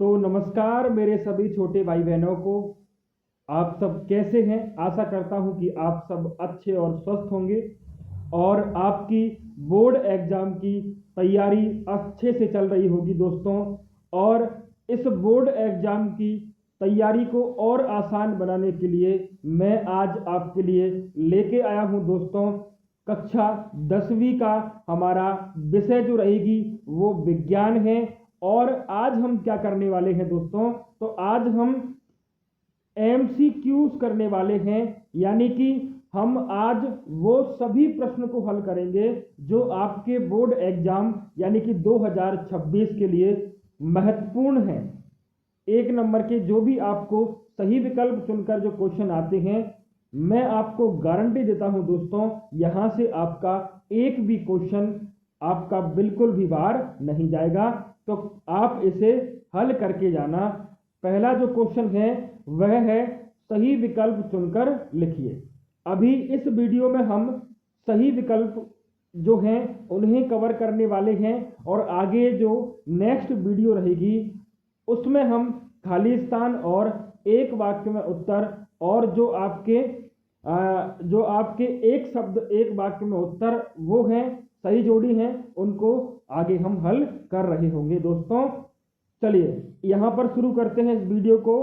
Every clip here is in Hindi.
तो नमस्कार मेरे सभी छोटे भाई बहनों को। आप सब कैसे हैं? आशा करता हूं कि आप सब अच्छे और स्वस्थ होंगे और आपकी बोर्ड एग्जाम की तैयारी अच्छे से चल रही होगी दोस्तों। और इस बोर्ड एग्जाम की तैयारी को और आसान बनाने के लिए मैं आज आपके लिए लेके आया हूं दोस्तों। कक्षा 10वीं का हमारा विषय जो रहेगी वो विज्ञान है। और आज हम क्या करने वाले हैं दोस्तों? तो आज हम MCQs करने वाले हैं, यानी कि हम आज वो सभी प्रश्न को हल करेंगे जो आपके बोर्ड एग्जाम यानी कि 2026 के लिए महत्वपूर्ण हैं। 1 नंबर के जो भी आपको सही विकल्प चुनकर जो क्वेश्चन आते हैं, मैं आपको गारंटी देता हूं दोस्तों, यहां से आपका एक भी क्वेश्चन आपका बिल्कुल भी बाहर नहीं जाएगा। तो आप इसे हल करके जाना। पहला जो क्वेश्चन है वह है सही विकल्प चुनकर लिखिए। अभी इस वीडियो में हम सही विकल्प जो हैं उन्हें कवर करने वाले हैं और आगे जो नेक्स्ट वीडियो रहेगी उसमें हम खाली स्थान और एक वाक्य में उत्तर और जो आपके एक शब्द एक वाक्य में उत्तर वो हैं सही जोड़ी हैं, उनको आगे हम हल कर रहे होंगे दोस्तों। चलिए यहां पर शुरू करते हैं इस वीडियो को।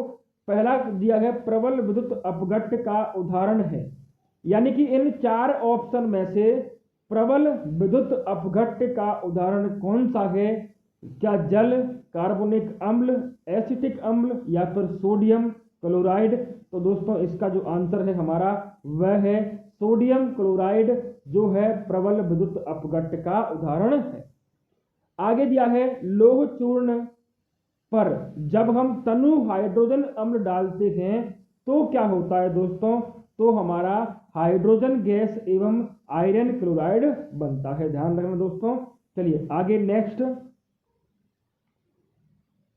पहला दिया है प्रबल विद्युत अपघट्ट का उदाहरण है, यानी कि इन 4 ऑप्शन में से प्रबल विद्युत अपघट्ट का उदाहरण कौन सा है? क्या जल, कार्बोनिक अम्ल, एसिटिक अम्ल या फिर सोडियम क्लोराइड? तो दोस्तों इसका जो आंसर है हमारा वह है सोडियम क्लोराइड, जो है प्रबल विद्युत अपघट्ट का उदाहरण है। आगे दिया है लौह चूर्ण पर जब हम तनु हाइड्रोजन अम्ल डालते हैं तो क्या होता है दोस्तों? तो हमारा हाइड्रोजन गैस एवं आयरन क्लोराइड बनता है, ध्यान रखना दोस्तों। चलिए आगे नेक्स्ट।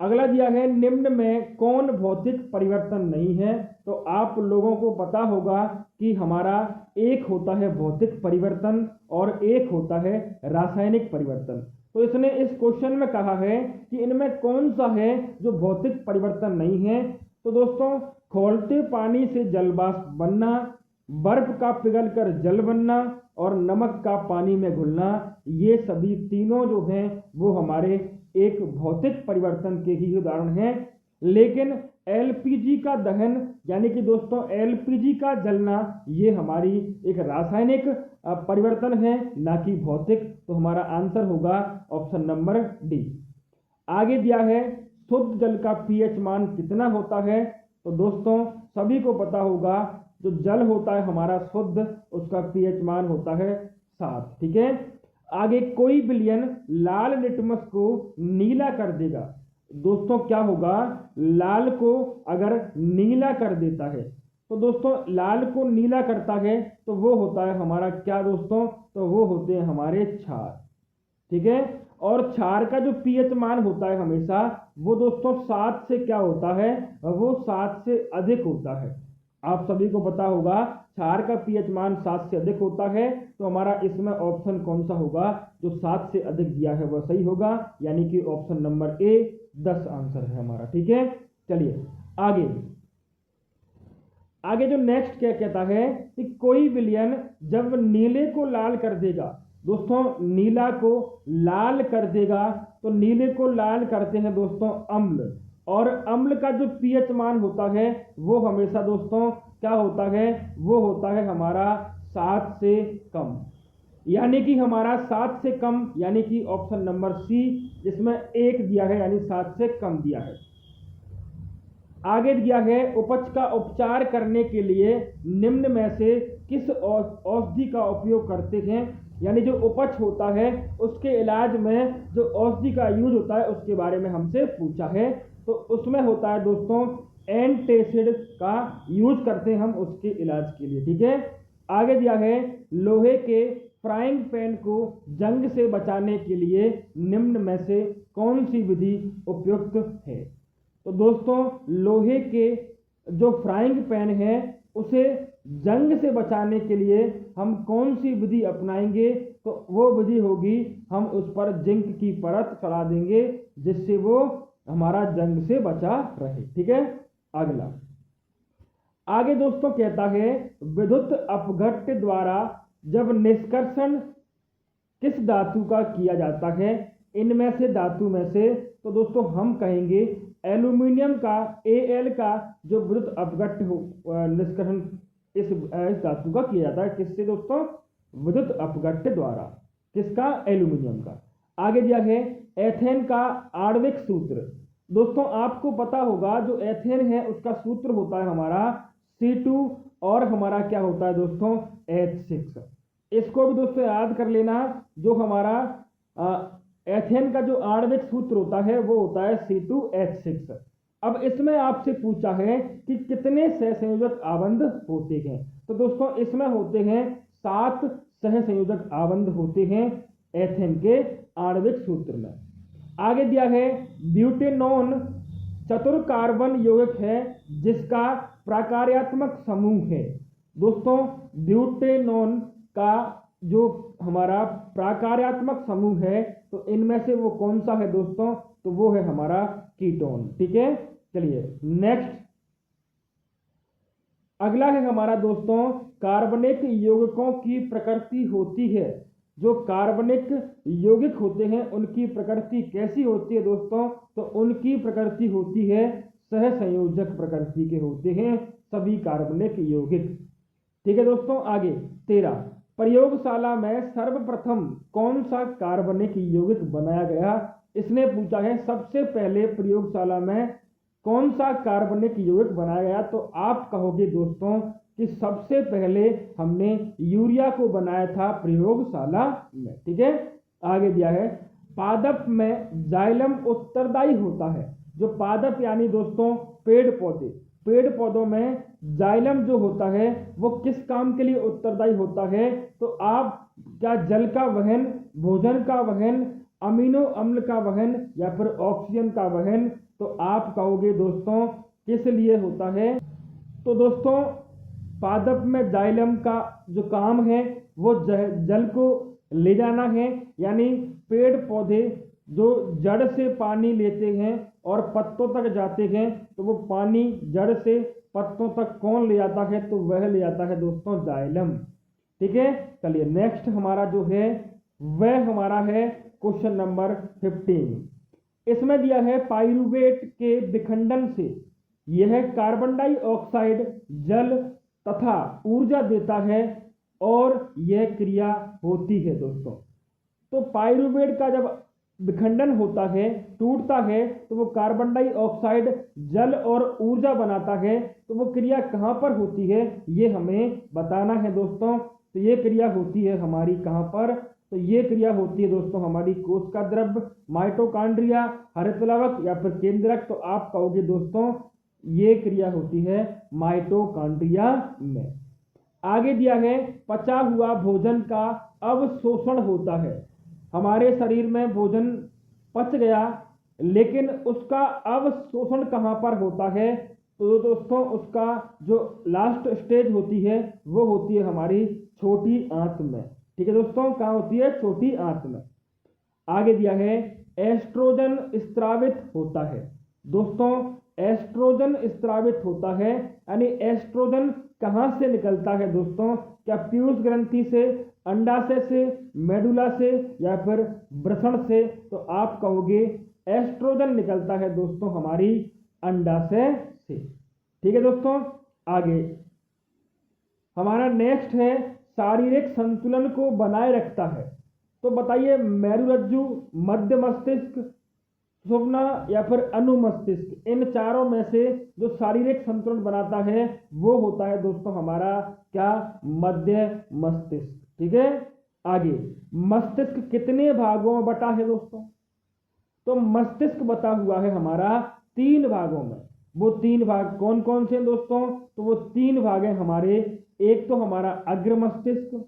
अगला दिया है निम्न में कौन भौतिक परिवर्तन नहीं है? तो आप लोगों को पता होगा कि हमारा एक होता है भौतिक परिवर्तन और एक होता है रासायनिक परिवर्तन। तो इसने इस क्वेश्चन में कहा है कि इनमें कौन सा है जो भौतिक परिवर्तन नहीं है? तो दोस्तों खौलते पानी से जलवाष्प बनना, बर्फ का पिघलकर जल बनना और नमक का पानी में घुलना, ये सभी तीनों जो हैं वो हमारे एक भौतिक परिवर्तन के ही उदाहरण हैं। लेकिन LPG का दहन यानी कि दोस्तों LPG का जलना ये हमारी एक रासायनिक परिवर्तन है, ना कि भौतिक। तो हमारा आंसर होगा ऑप्शन नंबर डी। आगे दिया है शुद्ध जल का pH मान कितना होता है? तो दोस्तों सभी को पता होगा जो जल होता है हमारा शुद्ध, उसका pH मान होता है 7। ठीक है। आगे कोई विलयन लाल लिटमस को नीला कर देगा। दोस्तों क्या होगा? लाल को अगर नीला कर देता है तो दोस्तों लाल को नीला करता है तो वो होता है हमारा क्या दोस्तों? तो वो होते हैं हमारे क्षार। ठीक है। और क्षार का जो pH मान होता है हमेशा वो दोस्तों 7 से क्या होता है? वो 7 से अधिक होता है। आप सभी को पता होगा क्षार का pH मान 7 से अधिक होता है। तो हमारा इसमें ऑप्शन कौन सा होगा? जो 7 से अधिक दिया है वह सही होगा, यानी कि ऑप्शन नंबर ए 10 आंसर है हमारा। ठीक है। चलिए आगे जो नेक्स्ट क्या कहता है कि कोई विलयन जब नीले को लाल कर देगा। दोस्तों नीला को लाल कर देगा तो नीले को लाल करते हैं दोस्तों अम्ल, और अम्ल का जो pH मान होता है वो हमेशा दोस्तों क्या होता है? वो होता है हमारा 7 से कम, यानी कि हमारा 7 से कम, यानी कि ऑप्शन नंबर सी जिसमें 1 दिया है, यानी 7 से कम दिया है। आगे दिया है उपज का उपचार करने के लिए निम्न में से किस औषधि का उपयोग करते हैं? यानी जो उपज होता है उसके इलाज में जो औषधि का यूज होता है उसके बारे में हमसे पूछा है। तो उसमें होता है दोस्तों एंटासिड का यूज करते हैं हम उसके इलाज के लिए। ठीक है। आगे दिया है लोहे के फ्राइंग पैन को जंग से बचाने के लिए निम्न में से कौन सी विधि उपयुक्त है? तो दोस्तों लोहे के जो फ्राइंग पैन है उसे जंग से बचाने के लिए हम कौन सी विधि अपनाएंगे? तो वो विधि होगी हम उस पर जिंक की परत चढ़ा देंगे जिससे वो हमारा जंग से बचा रहे। ठीक है, अगला आगे दोस्तों कहता है विद्युत अपघट्य द्वारा जब निष्कर्षण किस धातु का किया जाता है, इनमें से धातु में से, तो दोस्तों हम कहेंगे एल्यूमिनियम का, Al का जो विद्युत अपघट्य निष्कर्षण इस धातु का किया जाता है। किससे दोस्तों? विद्युत अपघट्य द्वारा। किसका? एल्यूमिनियम का। आगे दिया है एथेन का आणविक सूत्र। दोस्तों आपको पता होगा जो एथेन है उसका सूत्र होता है हमारा C2 और हमारा क्या होता है दोस्तों H6। इसको भी दोस्तों याद कर लेना। जो हमारा एथेन का जो आणविक सूत्र होता है वो होता है C2H6। अब इसमें आपसे पूछा है कि कितने सहसंयोजक आबंध होते हैं, तो दोस्तों इसमें होते हैं 7 सहसंयोजक आबंध होते हैं एथेन के आणविक सूत्र में। आगे दिया है ब्यूटेनॉन चतुर कार्बन यौगिक है जिसका प्रकार्यात्मक समूह है। दोस्तों ब्यूटेनॉन का जो हमारा प्रकार्यात्मक समूह है तो इनमें से वो कौन सा है दोस्तों? तो वो है हमारा कीटोन। ठीक है, चलिए नेक्स्ट अगला है हमारा दोस्तों कार्बनिक यौगिकों की प्रकृति होती है। जो कार्बनिक यौगिक होते हैं उनकी प्रकृति कैसी होती है दोस्तों? तो उनकी प्रकृति होती है सहसंयोजक प्रकृति के होते हैं सभी कार्बनिक यौगिक। ठीक है दोस्तों, आगे 13 प्रयोगशाला में सर्वप्रथम कौन सा कार्बनिक यौगिक बनाया गया? इसने पूछा है सबसे पहले प्रयोगशाला में कौन सा कार्बनिक यौगिक बनाया गया, तो आप कहोगे दोस्तों कि सबसे पहले हमने यूरिया को बनाया था प्रयोगशाला में। ठीक है, आगे दिया है पादप में जाइलम उत्तरदायी होता है। जो पादप यानी दोस्तों पेड़ पौधे, पेड़ पौधों में जाइलम जो होता है वो किस काम के लिए उत्तरदायी होता है? तो आप क्या जल का वहन, भोजन का वहन, अमीनो अम्ल का वहन या फिर ऑक्सीजन का वहन? तो आप कहोगे दोस्तों किस लिए होता है? तो दोस्तों पादप में जाइलम का जो काम है वो जल को ले जाना है, यानी पेड़ पौधे जो जड़ से पानी लेते हैं और पत्तों तक जाते हैं तो वो पानी जड़ से पत्तों तक कौन ले जाता है? तो वह ले जाता है दोस्तों जाइलम। ठीक है, चलिए नेक्स्ट हमारा जो है वह हमारा है क्वेश्चन नंबर 15। इसमें दिया है पाइरूवेट के विखंडन से यह कार्बन डाइऑक्साइड जल तथा ऊर्जा देता है और यह क्रिया होती है दोस्तों। तो पाइरूवेट का जब विखंडन होता है, टूटता है, तो वो कार्बन डाइऑक्साइड जल और ऊर्जा बनाता है। तो वो क्रिया कहाँ पर होती है ये हमें बताना है दोस्तों। तो ये क्रिया होती है हमारी कहाँ पर? तो ये क्रिया होती है दोस्तों हमारी कोशिका द्रव्य, माइटोकॉन्ड्रिया, हरितलवक या फिर केंद्रक। तो आप कहोगे दोस्तों ये क्रिया होती है माइटोकॉन्ड्रिया में। आगे दिया है पचा हुआ भोजन का अवशोषण होता है। हमारे शरीर में भोजन पच गया लेकिन उसका अवशोषण कहाँ पर होता है? तो दोस्तों उसका जो लास्ट स्टेज होती है वो होती है हमारी छोटी आंत में। ठीक है दोस्तों, कहाँ होती है? छोटी आंत में। आगे दिया है एस्ट्रोजन स्त्रावित होता है। दोस्तों एस्ट्रोजन स्त्रावित होता है, यानी एस्ट्रोजन कहाँ से निकलता है दोस्तों? क्या पीयूष ग्रंथि से, अंडाशय से, मेडुला से या फिर वृषण से? तो आप कहोगे एस्ट्रोजन निकलता है दोस्तों हमारी अंडाशय से। ठीक है दोस्तों, आगे हमारा नेक्स्ट है शारीरिक संतुलन को बनाए रखता है। तो बताइए मेरुरज्जु, मध्य मस्तिष्क, सुषुम्ना या फिर अनुमस्तिष्क, इन चारों में से जो शारीरिक संतुलन बनाता है वो होता है दोस्तों हमारा क्या? मध्य मस्तिष्क। ठीक है, आगे मस्तिष्क कितने भागों में बटा है दोस्तों? तो मस्तिष्क बटा हुआ है हमारा 3 भागों में। वो 3 भाग कौन कौन से दोस्तों? तो वो 3 भाग हैं हमारे, एक तो हमारा अग्र मस्तिष्क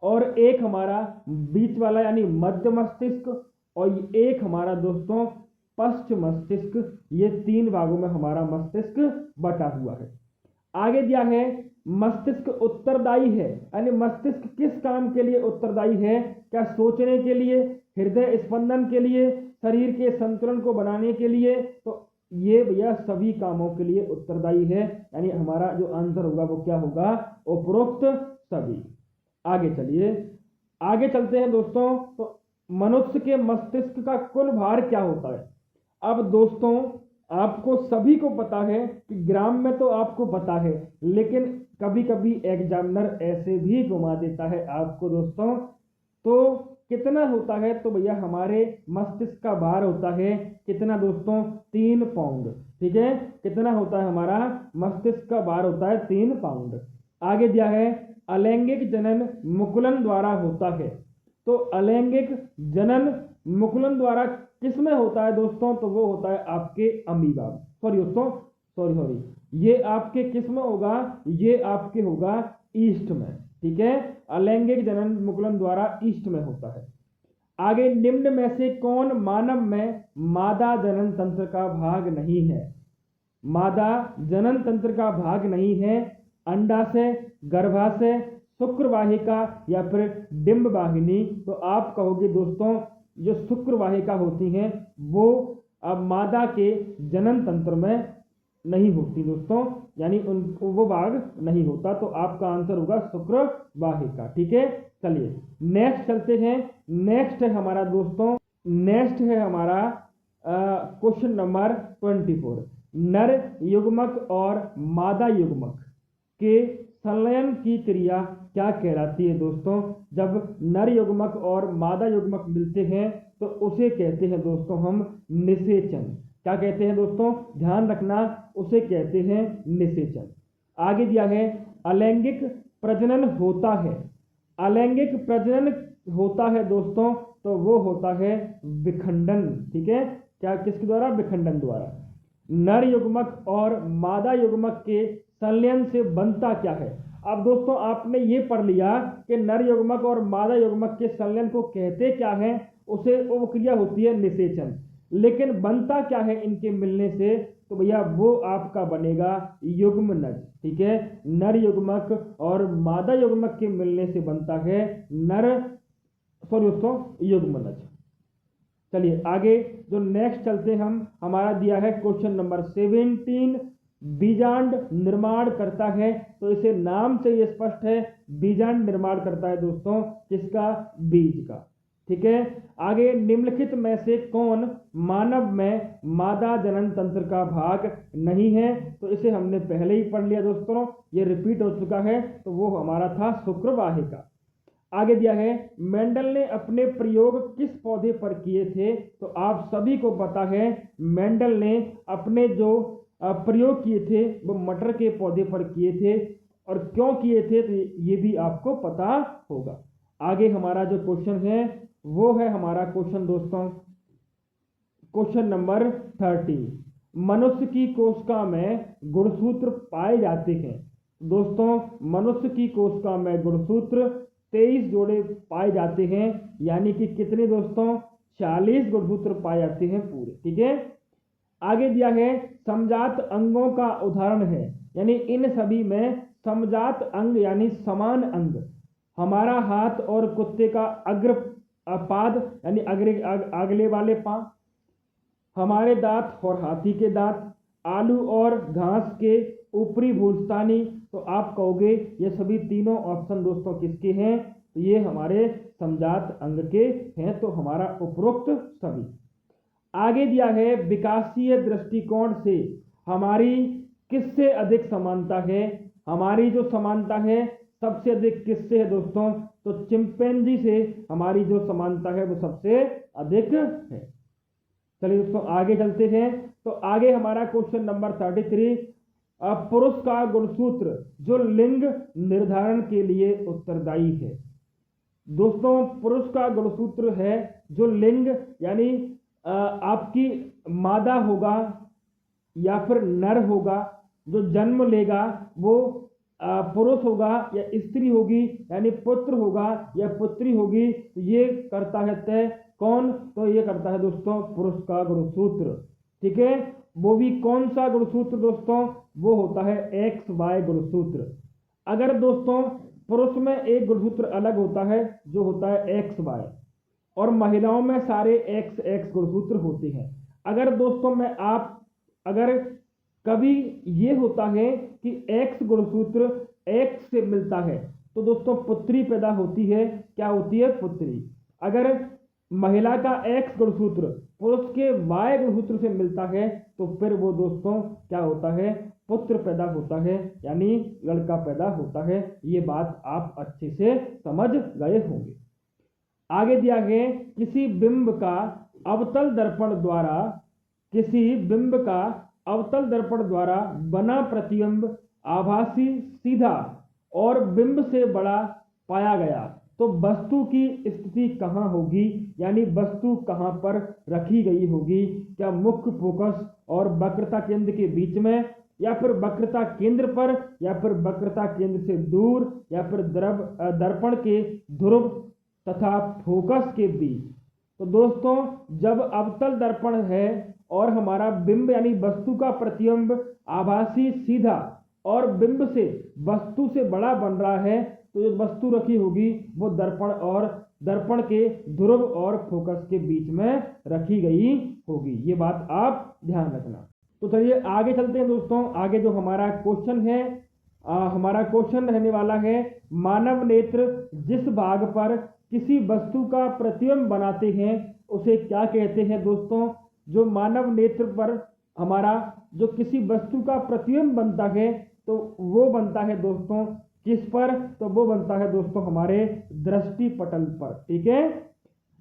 और एक हमारा बीच वाला यानी मध्य मस्तिष्क और एक हमारा दोस्तों पश्चिम मस्तिष्क। ये 3 भागों में हमारा मस्तिष्क बटा हुआ है। आगे दिया है मस्तिष्क उत्तरदायी है, यानी मस्तिष्क किस काम के लिए उत्तरदायी है? क्या सोचने के लिए, हृदय स्पंदन के लिए, शरीर के संतुलन को बनाने के लिए? तो ये भैया सभी कामों के लिए उत्तरदायी है, यानी हमारा जो आंसर होगा वो क्या होगा? उपरोक्त सभी। आगे चलिए, आगे चलते हैं दोस्तों। तो मनुष्य के मस्तिष्क का कुल भार क्या होता है? अब दोस्तों आपको सभी को पता है कि ग्राम में तो आपको पता है, लेकिन कभी कभी एग्जामिनर ऐसे भी घुमा देता है आपको दोस्तों। तो कितना होता है? तो भैया हमारे मस्तिष्क का भार होता है कितना दोस्तों? 3 पाउंड। ठीक है, कितना होता है? हमारा मस्तिष्क का भार होता है 3 पाउंड। आगे दिया है अलैंगिक जनन मुकुलन द्वारा होता है। तो अलैंगिक जनन मुकुलन द्वारा किस में होता है दोस्तों? तो वो होता है आपके अमीबा, सॉरी दोस्तों, सॉरी, ये आपके किस में होगा? ये आपके होगा ईस्ट में। ठीक है, अलैंगिक जनन मुकुलन द्वारा ईस्ट में होता है। आगे, निम्न में से कौन मानव में मादा जनन तंत्र का भाग नहीं है? मादा जनन तंत्र का भाग नहीं है अंडाशय, गर्भाशय, शुक्रवाहिका या फिर डिंब वाहिनी। तो आप कहोगे दोस्तों जो शुक्रवाहिका होती हैं वो अब मादा के जनन तंत्र में नहीं होती दोस्तों, यानी उनको वो भाग नहीं होता। तो आपका आंसर होगा शुक्रवाहिका। ठीक है, चलिए नेक्स्ट चलते हैं। नेक्स्ट है हमारा दोस्तों, नेक्स्ट है हमारा क्वेश्चन नंबर 24। नर युग्मक और मादा युग्मक के संलयन की क्रिया क्या कहलाती है दोस्तों? जब नर युग्मक और मादा युग्मक मिलते हैं तो उसे कहते हैं दोस्तों हम निषेचन। क्या कहते हैं दोस्तों? ध्यान रखना, उसे कहते हैं निषेचन। आगे दिया है अलैंगिक प्रजनन होता है। अलैंगिक प्रजनन होता है दोस्तों तो वो होता है विखंडन। ठीक है, क्या किसके द्वारा? विखंडन द्वारा। नर युग्मक और मादा युग्मक के संलयन से बनता क्या है? अब दोस्तों आपने ये पढ़ लिया कि नर युग्मक और मादा युग्मक के संलयन को कहते क्या है? उसे वो क्रिया होती है निषेचन। लेकिन बनता क्या है इनके मिलने से? तो भैया वो आपका बनेगा युग्मनज। ठीक है, नर युग्मक और मादा युग्मक के मिलने से बनता है दोस्तों युग्मनज। चलिए आगे जो नेक्स्ट चलते हम, हमारा दिया है क्वेश्चन नंबर 17। बीजांड निर्माण करता है। तो इसे नाम से ये स्पष्ट है, बीजांड निर्माण करता है दोस्तों किसका? बीज का। ठीक है, आगे निम्नलिखित में से कौन मानव में मादा जनन तंत्र का भाग नहीं है? तो इसे हमने पहले ही पढ़ लिया दोस्तों, ये रिपीट हो चुका है। तो वो हमारा था शुक्रवाहिका। आगे दिया है मेंडल ने अपने प्रयोग किस पौधे पर किए थे? तो आप सभी को पता है मेंडल ने अपने जो प्रयोग किए थे वो मटर के पौधे पर किए थे, और क्यों किए थे तो ये भी आपको पता होगा। आगे हमारा जो क्वेश्चन है वो है हमारा क्वेश्चन दोस्तों, क्वेश्चन नंबर 30। मनुष्य की कोशिका में गुणसूत्र पाए जाते हैं। दोस्तों मनुष्य की कोशिका में गुणसूत्र 23 जोड़े पाए जाते हैं, यानी कि कितने दोस्तों? 40 गुणसूत्र पाए जाते हैं पूरे। ठीक है, आगे दिया है समजात अंगों का उदाहरण है, यानी इन सभी में समजात अंग यानी समान अंग। हमारा हाथ और कुत्ते का अग्र पाद यानी अगले वाले पांव, हमारे दांत और हाथी के दांत, आलू और घास के ऊपरी भुजतानी। तो आप कहोगे ये सभी तीनों ऑप्शन दोस्तों किसके हैं? तो ये हमारे समजात अंग के हैं, तो हमारा उपरोक्त सभी। आगे दिया है विकासीय दृष्टिकोण से हमारी किससे अधिक समानता है? हमारी जो समानता है सबसे अधिक किससे है दोस्तों? तो चिंपैंजी से हमारी जो समानता है वो सबसे अधिक है। चलिए दोस्तों आगे चलते हैं। तो आगे हमारा क्वेश्चन नंबर 33, पुरुष का गुणसूत्र जो लिंग निर्धारण के लिए उत्तरदायी है। दोस्तों पुरुष का गुणसूत्र है जो लिंग यानी आपकी मादा होगा या फिर नर होगा, जो जन्म लेगा वो पुरुष होगा या स्त्री होगी, यानी पुत्र होगा या पुत्री होगी। तो ये करता है तय कौन? तो ये करता है दोस्तों पुरुष का गुणसूत्र। ठीक है, वो भी कौन सा गुणसूत्र दोस्तों? वो होता है XY गुणसूत्र। अगर दोस्तों पुरुष में एक गुणसूत्र अलग होता है जो होता है एक्स वाई, और महिलाओं में सारे एक्स एक्स गुणसूत्र होते हैं। अगर दोस्तों मैं आप अगर कभी ये होता है कि एक्स गुणसूत्र एक्स से मिलता है तो दोस्तों पुत्री पैदा होती है। क्या होती है? पुत्री। अगर महिला का एक्स गुणसूत्र पुरुष के वाई गुणसूत्र से मिलता है तो फिर वो दोस्तों क्या होता है? पुत्र पैदा होता है, यानी लड़का पैदा होता है। ये बात आप अच्छे से समझ गए होंगे। आगे दिया है किसी बिंब का अवतल दर्पण द्वारा बना प्रतिबिंब आभासी सीधा और बिंब से बड़ा पाया गया तो वस्तु की स्थिति कहाँ होगी, यानी वस्तु कहाँ पर रखी गई होगी? क्या मुख्य फोकस और वक्रता केंद्र के बीच में, या फिर वक्रता केंद्र पर, या फिर वक्रता केंद्र से दूर, या फिर दर्पण के ध्रुव तथा फोकस के बीच? तो दोस्तों जब अवतल दर्पण है और हमारा बिंब यानी वस्तु का प्रतिबिंब आभासी सीधा और बिंब से वस्तु से बड़ा बन रहा है तो जो वस्तु रखी होगी वो दर्पण के ध्रुव और फोकस के बीच में रखी गई होगी। ये बात आप ध्यान रखना। तो चलिए आगे चलते हैं दोस्तों। आगे जो हमारा क्वेश्चन है, हमारा क्वेश्चन रहने वाला है, मानव नेत्र जिस भाग पर किसी वस्तु का प्रतिबिंब बनाते हैं उसे क्या कहते हैं? दोस्तों जो मानव नेत्र पर हमारा जो किसी वस्तु का प्रतिबिंब बनता है तो वो बनता है दोस्तों किस पर? तो वो बनता है दोस्तों हमारे दृष्टि पटल पर। ठीक है।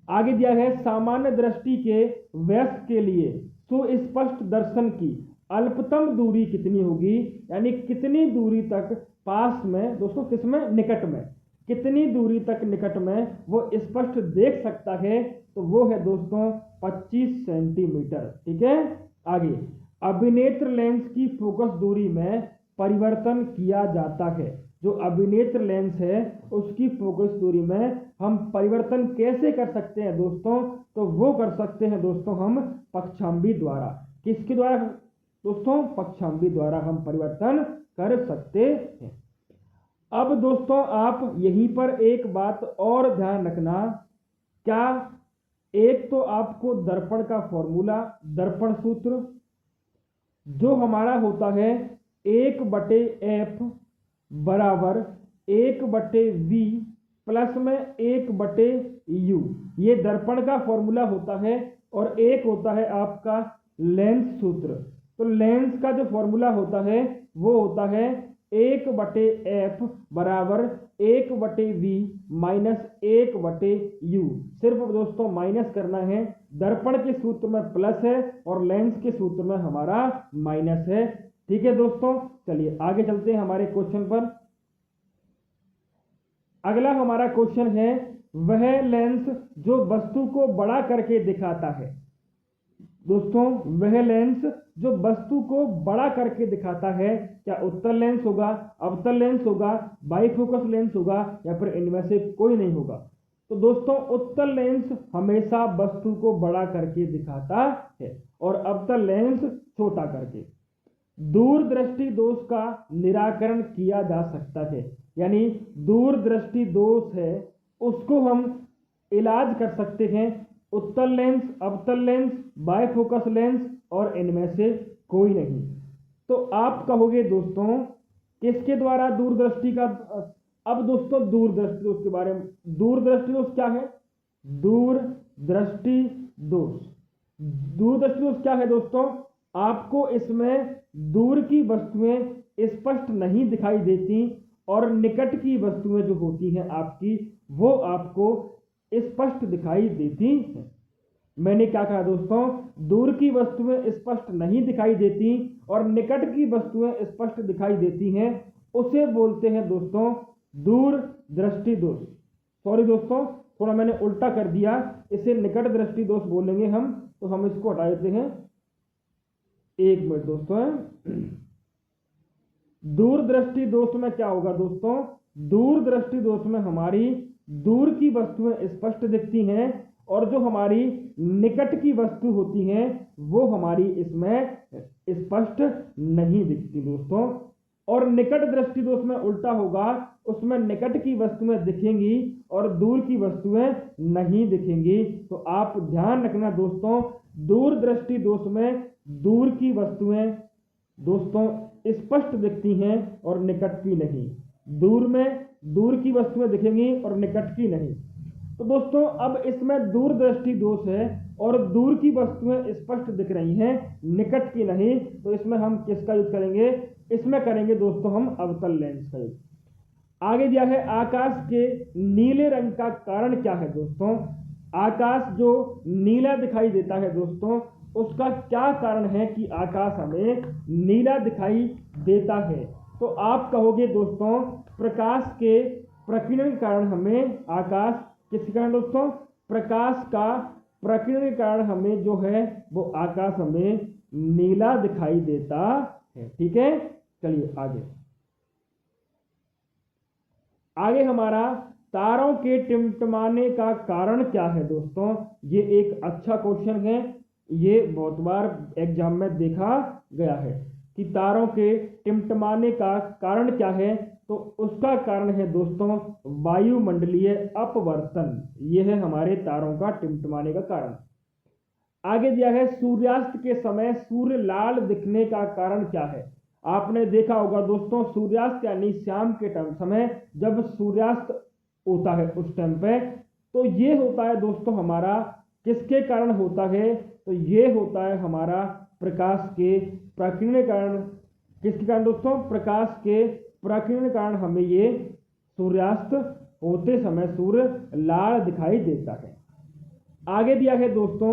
आगे दिया है सामान्य दृष्टि के वयस्क के लिए सुस्पष्ट दर्शन की अल्पतम दूरी कितनी होगी, यानी कितनी दूरी तक पास में दोस्तों, किसमें? निकट में। कितनी दूरी तक निकट में वो स्पष्ट देख सकता है? तो वो है दोस्तों 25 सेंटीमीटर। ठीक है। आगे अभिनेत्र लेंस की फोकस दूरी में परिवर्तन किया जाता है। जो अभिनेत्र लेंस है उसकी फोकस दूरी में हम परिवर्तन कैसे कर सकते हैं दोस्तों? तो वो कर सकते हैं दोस्तों हम पक्षांबी द्वारा। किसके द्वारा दोस्तों? पक्षांबी द्वारा हम परिवर्तन कर सकते हैं। अब दोस्तों आप यहीं पर एक बात और ध्यान रखना, क्या एक तो आपको दर्पण का फॉर्मूला, दर्पण सूत्र जो हमारा होता है 1/f बराबर 1/v प्लस में 1/u, ये दर्पण का फॉर्मूला होता है। और एक होता है आपका लेंस सूत्र। तो लेंस का जो फॉर्मूला होता है वो होता है 1/f बराबर 1/v माइनस 1/u। सिर्फ दोस्तों माइनस करना है। दर्पण के सूत्र में प्लस है और लेंस के सूत्र में हमारा माइनस है। ठीक है दोस्तों। चलिए आगे चलते हैं हमारे क्वेश्चन पर। अगला हमारा क्वेश्चन है, वह लेंस जो वस्तु को बड़ा करके दिखाता है। दोस्तों वह लेंस जो वस्तु को बड़ा करके दिखाता है, क्या उत्तल लेंस होगा, अवतल लेंस होगा, बाइफोकस लेंस होगा, या फिर इनमें से कोई नहीं होगा? तो दोस्तों उत्तल लेंस हमेशा वस्तु को बड़ा करके दिखाता है और अवतल लेंस छोटा करके। दूरदृष्टि दोष का निराकरण किया जा सकता है, यानी दूरदृष्टि दोष है उसको हम इलाज कर सकते हैं उत्तल लेंस, अवतल लेंस, बायफोकस लेंस और इनमें से कोई नहीं। तो आप कहोगे दोस्तों किसके द्वारा दूरदृष्टि का? अब दोस्तों दूरदृष्टि दोष के बारे में, दूरदृष्टि दोष क्या है? दूरदृष्टि दोष क्या है दोस्तों? आपको इसमें दूर की वस्तुएं स्पष्ट नहीं दिखाई देती और निकट की वस्तुएं जो होती हैं आपकी वो आपको स्पष्ट दिखाई देती हैं। मैंने क्या कहा दोस्तों? दूर की वस्तुएं स्पष्ट नहीं दिखाई देती और निकट की वस्तुएं स्पष्ट दिखाई देती हैं, उसे बोलते हैं दोस्तों दूर दृष्टि दोष। सॉरी दोस्तों, थोड़ा मैंने उल्टा कर दिया, इसे निकट दृष्टि दोष बोलेंगे हम, तो हम इसको हटा देते हैं। एक मिनट दोस्तों, दूरदृष्टि दोष में क्या होगा दोस्तों? दूरदृष्टि दोष में हमारी दूर की वस्तुएं स्पष्ट दिखती हैं और जो हमारी निकट की वस्तु होती हैं वो हमारी इसमें स्पष्ट नहीं दिखती दोस्तों। और निकट दृष्टि दोष में उल्टा होगा, उसमें निकट की वस्तुएं दिखेंगी और दूर की वस्तुएं नहीं दिखेंगी। तो आप ध्यान रखना दोस्तों, दूर दृष्टि दोष में दूर की वस्तुएं दोस्तों स्पष्ट दिखती हैं और निकट की नहीं। दूर में दूर की वस्तुएं दिखेंगी और निकट की नहीं। तो दोस्तों अब इसमें दूर दृष्टि दोष है और दूर की वस्तुएं स्पष्ट दिख रही हैं, निकट की नहीं। तो इसमें हम किसका यूज करेंगे? इसमें करेंगे दोस्तों हम अवतल लेंस का यूज। आगे दिया है आकाश के नीले रंग का कारण क्या है दोस्तों? आकाश जो नीला दिखाई देता है दोस्तों, उसका क्या कारण है कि आकाश हमें नीला दिखाई देता है? तो आप कहोगे दोस्तों प्रकाश के प्रकीर्णन के कारण हमें आकाश, किसके कारण दोस्तों? प्रकाश का प्रकीर्णन के कारण हमें जो है वो आकाश हमें नीला दिखाई देता है। ठीक है, चलिए आगे हमारा तारों के टिमटिमाने का कारण क्या है दोस्तों? ये एक अच्छा क्वेश्चन है, ये बहुत बार एग्जाम में देखा गया है कि तारों के टिमटिमाने का कारण क्या है। तो उसका कारण है दोस्तों वायुमंडलीय अपवर्तन। यह है हमारे तारों का टिमटिमाने का कारण। आगे दिया है सूर्यास्त के समय सूर्य लाल दिखने का कारण क्या है? आपने देखा होगा दोस्तों सूर्यास्त यानी शाम के समय जब सूर्यास्त होता है उस टाइम पे, तो ये होता है दोस्तों हमारा किसके कारण होता है? तो ये होता है हमारा प्रकाश के प्रकीर्णन के कारण। किसके कारण दोस्तों? प्रकाश के प्रकीर्णन के कारण हमें ये सूर्यास्त होते समय सूर्य लाल दिखाई देता है। आगे दिया है दोस्तों